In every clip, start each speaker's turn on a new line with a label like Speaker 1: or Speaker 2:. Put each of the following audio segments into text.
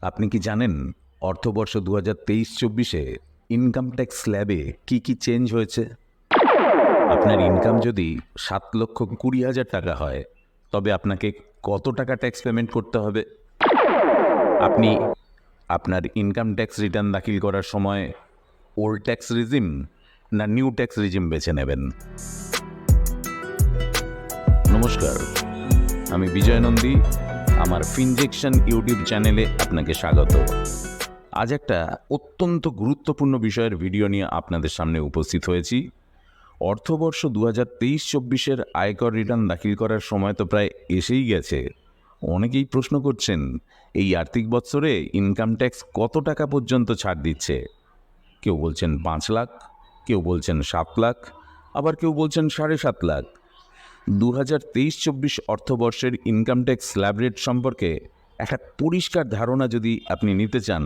Speaker 1: আপনি কি জানেন অর্থবর্ষ 2023-24-এ ইনকাম ট্যাক্স স্ল্যাবে কি চেঞ্জ হয়েছে? আপনার ইনকাম যদি 7,20,000 টাকা হয়, তবে আপনাকে কত টাকা ট্যাক্স পেমেন্ট করতে হবে? আপনি আপনার ইনকাম ট্যাক্স রিটার্ন দাখিল করার সময় ওল্ড ট্যাক্স রিজিম না নিউ ট্যাক্স রিজিম বেছে নেবেন? নমস্কার, আমি বিজয় নন্দী। আমার ফিনজেকশন ইউটিউব চ্যানেলে আপনাকে স্বাগত। আজ একটা অত্যন্ত গুরুত্বপূর্ণ বিষয়ের ভিডিও নিয়ে আপনাদের সামনে উপস্থিত হয়েছি। অর্থবর্ষ 2023-24-এর আয়কর রিটার্ন দাখিল করার সময় তো প্রায় এসেই গেছে। অনেকেই প্রশ্ন করছেন, এই আর্থিক বছরে ইনকাম ট্যাক্স কত টাকা পর্যন্ত ছাড় দিচ্ছে? কেউ বলছেন 5 লাখ, কেউ বলছেন 7 লাখ, আবার কেউ বলছেন 7.5 লাখ। 2023-24 অর্থবর্ষের ইনকাম ট্যাক্স স্ল্যাব রেট সম্পর্কে একটা পরিষ্কার ধারণা যদি আপনি নিতে চান,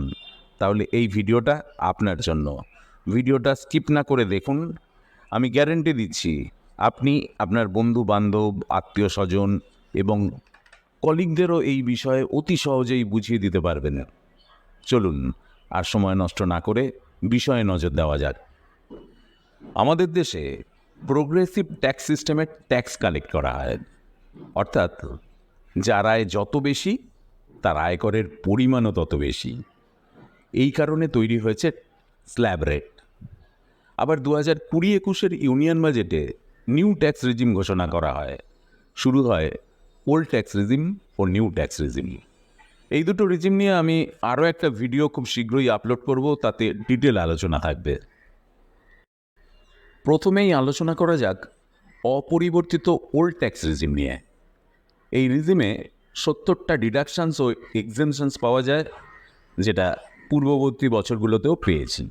Speaker 1: তাহলে এই ভিডিওটা আপনার জন্য। ভিডিওটা স্কিপ না করে দেখুন। আমি গ্যারেন্টি দিচ্ছি আপনি আপনার বন্ধু বান্ধব, আত্মীয় স্বজন এবং কলিগদেরও এই বিষয়ে অতি সহজেই বুঝিয়ে দিতে পারবেন। চলুন আর সময় নষ্ট না করে বিষয়ে নজর দেওয়া যাক। আমাদের দেশে প্রোগ্রেসিভ ট্যাক্স সিস্টেমে ট্যাক্স কালেক্ট করা হয়, অর্থাৎ যার আয় যত বেশি তার আয়করের পরিমাণও তত বেশি। এই কারণে তৈরি হয়েছে স্ল্যাব রেট। আবার 2020-21-এর ইউনিয়ন বাজেটে নিউ ট্যাক্স রিজিম ঘোষণা করা হয়। শুরু হয় ওল্ড ট্যাক্স রিজিম ও নিউ ট্যাক্স রিজিম। এই দুটো রিজিম নিয়ে আমি আরও একটা ভিডিও খুব শীঘ্রই আপলোড করব, তাতে ডিটেল আলোচনা থাকবে। প্রথমেই আলোচনা করা যাক অপরিবর্তিত ওল্ড ট্যাক্স রিজিম নিয়ে। এই রিজিমে 70টা ডিডাকশানস ও এক্সেমশনস পাওয়া যায়, যেটা পূর্ববর্তী বছরগুলোতেও পেয়েছি।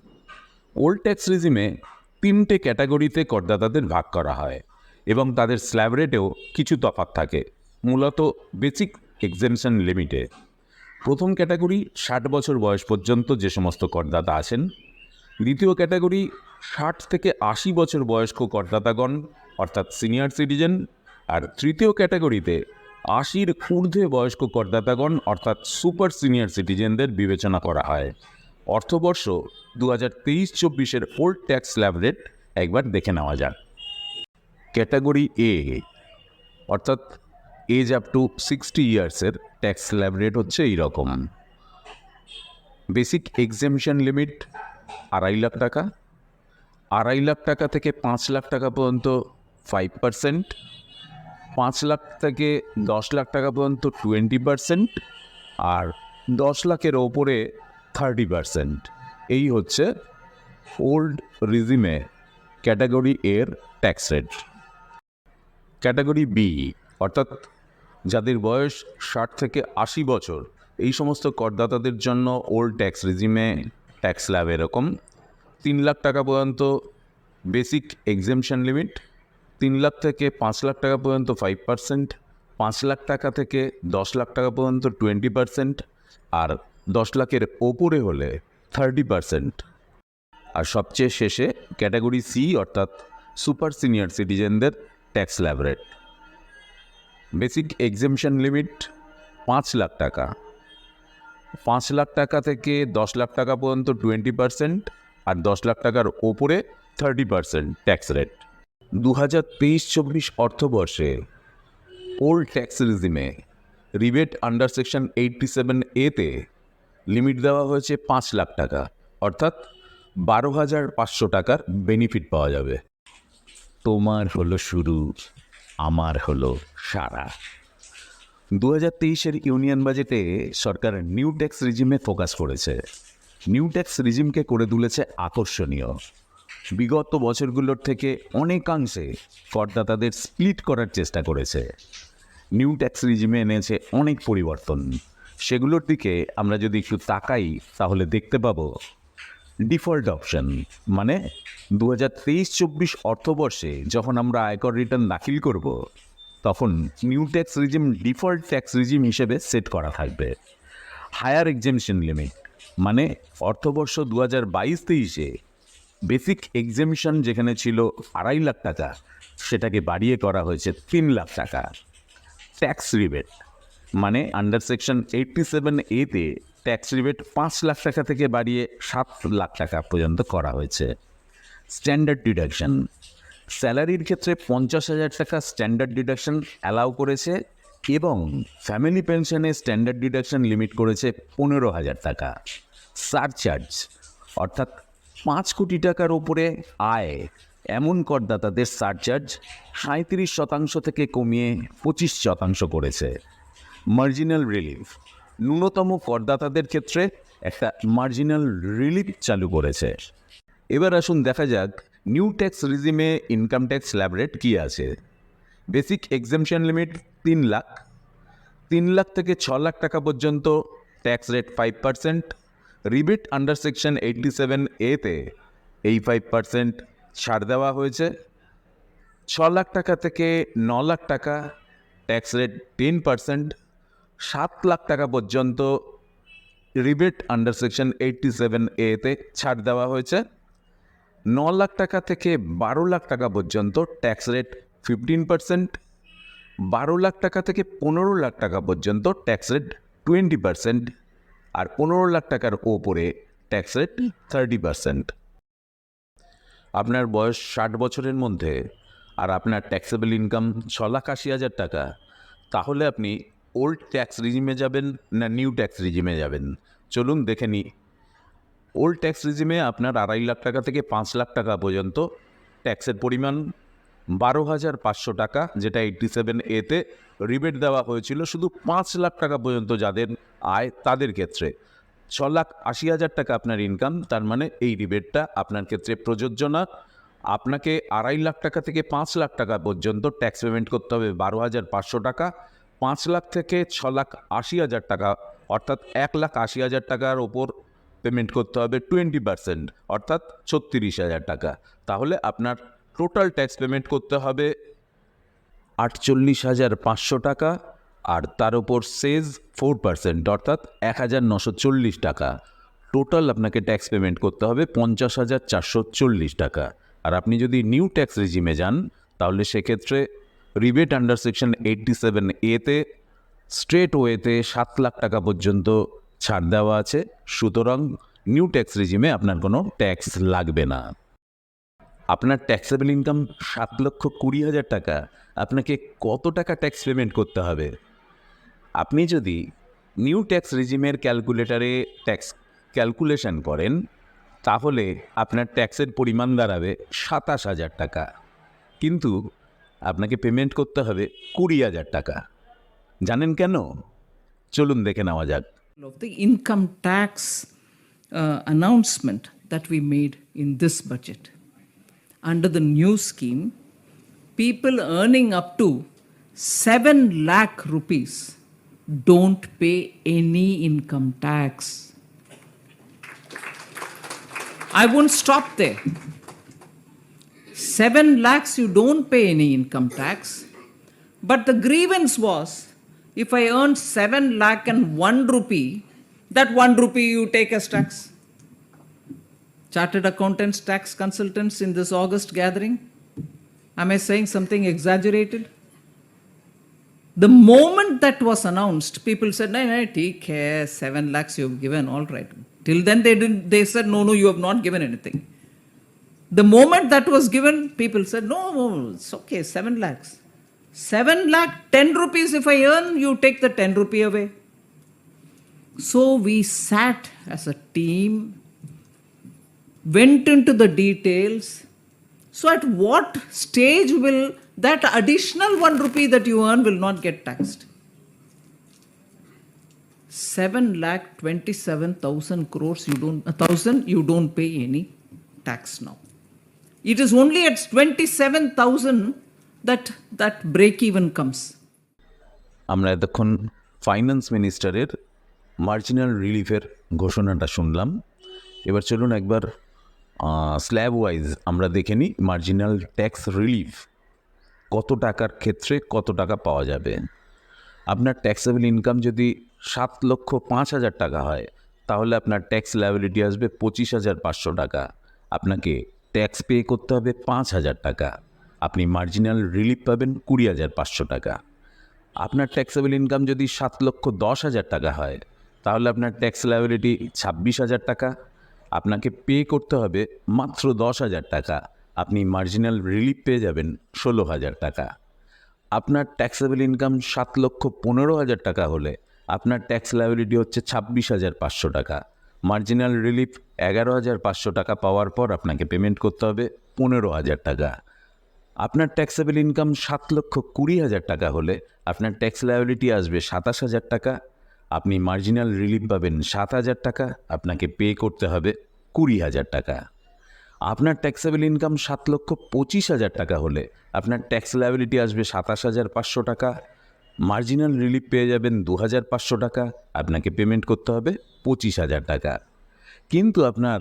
Speaker 1: ওল্ড ট্যাক্স রিজিমে 3টে ক্যাটাগরিতে করদাতাদের ভাগ করা হয় এবং তাদের স্ল্যাব রেটেও কিছু তফাৎ থাকে, মূলত বেসিক এক্সেমশন লিমিটে। প্রথম ক্যাটাগরি 60 বছর বয়স পর্যন্ত যে সমস্ত করদাতা আছেন। দ্বিতীয় ক্যাটাগরি 60 থেকে 80 বছর বয়স্ক করদাতাগণ, অর্থাৎ সিনিয়র সিটিজেন। আর তৃতীয় ক্যাটাগরিতে 80-র ঊর্ধ্বে বয়স্ক করদাতাগণ, অর্থাৎ সুপার সিনিয়র সিটিজেনদের বিবেচনা করা হয়। অর্থবর্ষ 2023-24-এর ওল্ড ট্যাক্স স্ল্যাব রেট একবার দেখে নেওয়া যাক। ক্যাটাগরি এ, অর্থাৎ এজ আপ টু 60 ইয়ার্সের ট্যাক্স স্ল্যাব রেট হচ্ছে এইরকম। বেসিক এক্সেমশন লিমিট 2.5 লাখ টাকা, 2.5 লাখ টাকা থেকে 5 লাখ টাকা পর্যন্ত 5%, 5 লাখ থেকে 10 লাখ টাকা পর্যন্ত 20%, আর 10 লাখের ওপরে 30%। এই হচ্ছে ওল্ড রিজিমে ক্যাটাগরি এর ট্যাক্স রেট। ক্যাটাগরি বি, অর্থাৎ যাদের বয়স 60 থেকে 80 বছর, এই সমস্ত করদাতাদের জন্য ওল্ড ট্যাক্স রিজিমে ট্যাক্স স্ল্যাব এরকম। 3 লাখ টাকা পর্যন্ত বেসিক এক্সেমশন লিমিট, 3 লাখ থেকে 5 লাখ টাকা পর্যন্ত 5%, 5 লাখ টাকা থেকে 10 লাখ টাকা পর্যন্ত 20%, আর 10 লাখের ওপরে হলে 30%। আর সবচেয়ে শেষে ক্যাটাগরি সি, অর্থাৎ সুপার সিনিয়র সিটিজেনদের tax slab rate. Basic exemption limit 5 lakh টাকা, 5 লাখ টাকা থেকে 10 লাখ টাকা পর্যন্ত 20%, আর 10 লাখ টাকার ওপরে 30% ট্যাক্স রেট। 2023-24 অর্থবর্ষে ওল্ড ট্যাক্স রিজিমে রিবেট আন্ডার সেকশন 87A-তে লিমিট দেওয়া হয়েছে 5 লাখ টাকা, অর্থাৎ 12,500 টাকার বেনিফিট পাওয়া যাবে। তোমার হলো শুরু, আমার হলো সারা। 2023-এর ইউনিয়ন বাজেটে সরকার নিউ ট্যাক্স রিজিমে ফোকাস করেছে। নিউ ট্যাক্স রিজিমকে করে তুলেছে আকর্ষণীয়। বিগত বছরগুলোর থেকে অনেকাংশে করদাতাদের স্প্লিট করার চেষ্টা করেছে। নিউ ট্যাক্স রিজিমে এনেছে অনেক পরিবর্তন। সেগুলোর দিকে আমরা যদি একটু তাকাই, তাহলে দেখতে পাবো ডিফল্ট অপশন, মানে 2023-24 অর্থবর্ষে যখন আমরা আয়কর রিটার্ন দাখিল করব, তখন new tax regime default tax regime হিসেবে সেট করা থাকবে। হায়ার এক্সেমশন লিমিট, মানে অর্থবর্ষ 2022-23-এ বেসিক এক্সেমশন যেখানে ছিল 2.5 লাখ টাকা, সেটাকে বাড়িয়ে করা হয়েছে 3 লাখ টাকা। ট্যাক্স রিবেট, মানে আন্ডার সেকশন 87A-তে ট্যাক্স রিবেট 5 লাখ টাকা থেকে বাড়িয়ে 7 লাখ টাকা পর্যন্ত করা হয়েছে। স্ট্যান্ডার্ড ডিডাকশন, স্যালারির ক্ষেত্রে 50,000 টাকা স্ট্যান্ডার্ড ডিডাকশন অ্যালাউ করেছে এবং ফ্যামিলি পেনশনে স্ট্যান্ডার্ড ডিডাকশন লিমিট করেছে 15,000 টাকা। সারচার্জ, অর্থাৎ 5 কোটি টাকার ওপরে আয় এমন করদাতাদের সারচার্জ 37% থেকে কমিয়ে 25% করেছে। মার্জিনাল রিলিফ, ন্যূনতম করদাতাদের ক্ষেত্রে একটা মার্জিনাল রিলিফ চালু করেছে। এবার আসুন দেখা যাক নিউ ট্যাক্স রিজিমে ইনকাম ট্যাক্স স্ল্যাব রেট কী আছে। Basic exemption limit 3 lakh, 3 lakh থেকে 6 লাখ টাকা পর্যন্ত tax rate 5%। Rebate under section 87A-তে এই 5% ছাড় দেওয়া হয়েছে। 6 লাখ টাকা থেকে 9 লাখ টাকা ট্যাক্স রেট 10%। 7 লাখ টাকা পর্যন্ত রিবেট আন্ডার সেকশন 87A-তে ছাড় দেওয়া হয়েছে। 9 লাখ টাকা থেকে 12 লাখ টাকা পর্যন্ত ট্যাক্স রেট 15%। 12 লাখ টাকা থেকে 15 লাখ টাকা পর্যন্ত ট্যাক্স রেট 20%। আর 15 লাখ টাকার ওপরে ট্যাক্স রেট 30%। আপনার বয়স 60 বছরের মধ্যে আর আপনার ট্যাক্সেবল ইনকাম 6,80,000 টাকা, তাহলে আপনি ওল্ড ট্যাক্স রিজিমে যাবেন না নিউ ট্যাক্স রিজিমে যাবেন? চলুন দেখে নিই। ওল্ড ট্যাক্স রিজিমে আপনার 2.5 লাখ টাকা থেকে 5 লাখ টাকা পর্যন্ত ট্যাক্সের পরিমাণ 12,500 টাকা, যেটা 87A-তে রিবেট দেওয়া হয়েছিল শুধু 5 লাখ টাকা পর্যন্ত যাদের আয় তাদের ক্ষেত্রে। 6,80,000 টাকা আপনার ইনকাম, তার মানে এই রিবেটটা আপনার ক্ষেত্রে প্রযোজ্য না। আপনাকে 2.5 লাখ টাকা থেকে 5 লাখ টাকা পর্যন্ত ট্যাক্স পেমেন্ট করতে হবে 12,500 টাকা। 5 লাখ থেকে 6,80,000 টাকা অর্থাৎ 1,80,000 টাকার ওপর পেমেন্ট করতে হবে 20%, অর্থাৎ 36,000 টাকা। তাহলে আপনার টোটাল ট্যাক্স পেমেন্ট করতে হবে 48,500 টাকা, আর তার উপর সেজ 4% অর্থাৎ 1,940 টাকা। টোটাল আপনাকে ট্যাক্স পেমেন্ট করতে হবে 50,440 টাকা। আর আপনি যদি নিউ ট্যাক্স রেজিমে যান তাহলে সেক্ষেত্রে রিবেট আন্ডার সেকশন 87A-তে স্ট্রেট ওয়েতে 7 লাখ টাকা পর্যন্ত ছাড় দেওয়া আছে। সুতরাং নিউ ট্যাক্স রেজিমে আপনার কোনো ট্যাক্স লাগবে না। আপনার ট্যাক্সেবল ইনকাম 7,20,000 টাকা, আপনাকে কত টাকা ট্যাক্স পেমেন্ট করতে হবে? আপনি যদি নিউ ট্যাক্স রেজিমের ক্যালকুলেটরে ট্যাক্স ক্যালকুলেশন করেন তাহলে আপনার ট্যাক্সের পরিমাণ দাঁড়াবে 27,000 টাকা, কিন্তু আপনাকে পেমেন্ট করতে হবে 20,000 টাকা। জানেন কেন? চলুন দেখে নেওয়া যাক।
Speaker 2: Of the income tax announcement that we made in this budget. Under the new scheme, people earning up to 7 lakh rupees don't pay any income tax. I won't stop there. 7 lakhs you don't pay any income tax, but the grievance was, if I earn 7 lakh and 1 rupee, that 1 rupee you take as tax. Chartered accountants, tax consultants in this August gathering, am I saying something exaggerated? The moment that was announced, people said, no, take care, 7 lakhs you have given, all right. Till then they said, no, you have not given anything. The moment that was given, people said, no, it's okay, 7 lakhs. 7 lakh, 10 rupees if I earn, you take the 10 rupee away. So we sat as a team, went into the details. So at what stage will that additional 1 rupee that you earn will not get taxed? 7,27,000 crores you don't pay any tax now. It is only at 27,000 that break even comes.
Speaker 1: আমরা এতক্ষণ finance মিনিস্টারের marginal রিলিফের ঘোষণাটা শুনলাম। এবার চলুন একবার slab wise আমরা দেখে নিই মার্জিনাল ট্যাক্স রিলিফ কত টাকার ক্ষেত্রে কত টাকা পাওয়া যাবে। আপনার ট্যাক্সেবল ইনকাম যদি 7,05,000 টাকা হয় তাহলে আপনার ট্যাক্স লায়াবিলিটি আসবে 25,500 টাকা। আপনাকে ট্যাক্স পে করতে হবে 5,000 টাকা। আপনি মার্জিনাল রিলিফ পাবেন 20,500 টাকা। আপনার ট্যাক্সেবল ইনকাম যদি 7,10,000 টাকা হয় তাহলে আপনার ট্যাক্স লায়াবিলিটি 26,000 টাকা। আপনাকে পে করতে হবে মাত্র 10,000 টাকা। আপনি মার্জিনাল রিলিফ পেয়ে যাবেন 16,000 টাকা। আপনার ট্যাক্সেবল ইনকাম 7,15,000 টাকা হলে আপনার ট্যাক্স লায়াবিলিটি হচ্ছে 26,500 টাকা। মার্জিনাল রিলিফ 11,500 টাকা পাওয়ার পর আপনাকে পেমেন্ট করতে হবে 15,000 টাকা। আপনার ট্যাক্সেবল ইনকাম 7,20,000 টাকা হলে আপনার ট্যাক্স লায়াবিলিটি আসবে 27,000 টাকা। আপনি মার্জিনাল রিলিফ পাবেন 7,000 টাকা। আপনাকে পে করতে হবে 20,000 টাকা। আপনার ট্যাক্সেবল ইনকাম 7,25,000 টাকা হলে আপনার ট্যাক্স লায়াবিলিটি আসবে 27,500 টাকা। মার্জিনাল রিলিফ পেয়ে যাবেন 2,500 টাকা। আপনাকে পেমেন্ট করতে হবে 25,000 টাকা। কিন্তু আপনার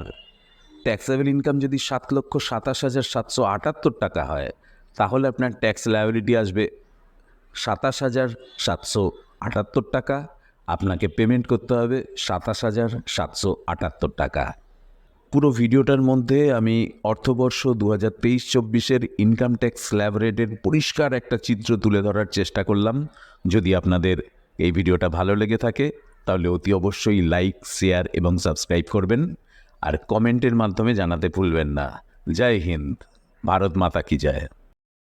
Speaker 1: ট্যাক্সেবল ইনকাম যদি 7,27,778 টাকা হয় তাহলে আপনার ট্যাক্স লায়াবিলিটি আসবে 27,778 টাকা। আপনাকে পেমেন্ট করতে হবে 27,778 টাকা। পুরো ভিডিওটার মধ্যে আমি অর্থবর্ষ 2023-24-এর ইনকাম ট্যাক্স স্ল্যাব রেটের পরিষ্কার একটা চিত্র তুলে ধরার চেষ্টা করলাম। যদি আপনাদের এই ভিডিওটা ভালো লেগে থাকে তাহলে অতি অবশ্যই লাইক, শেয়ার এবং সাবস্ক্রাইব করবেন। আর কমেন্টের মাধ্যমে জানাতে ভুলবেন না। জয় হিন্দ, ভারত মাতা কি জয়।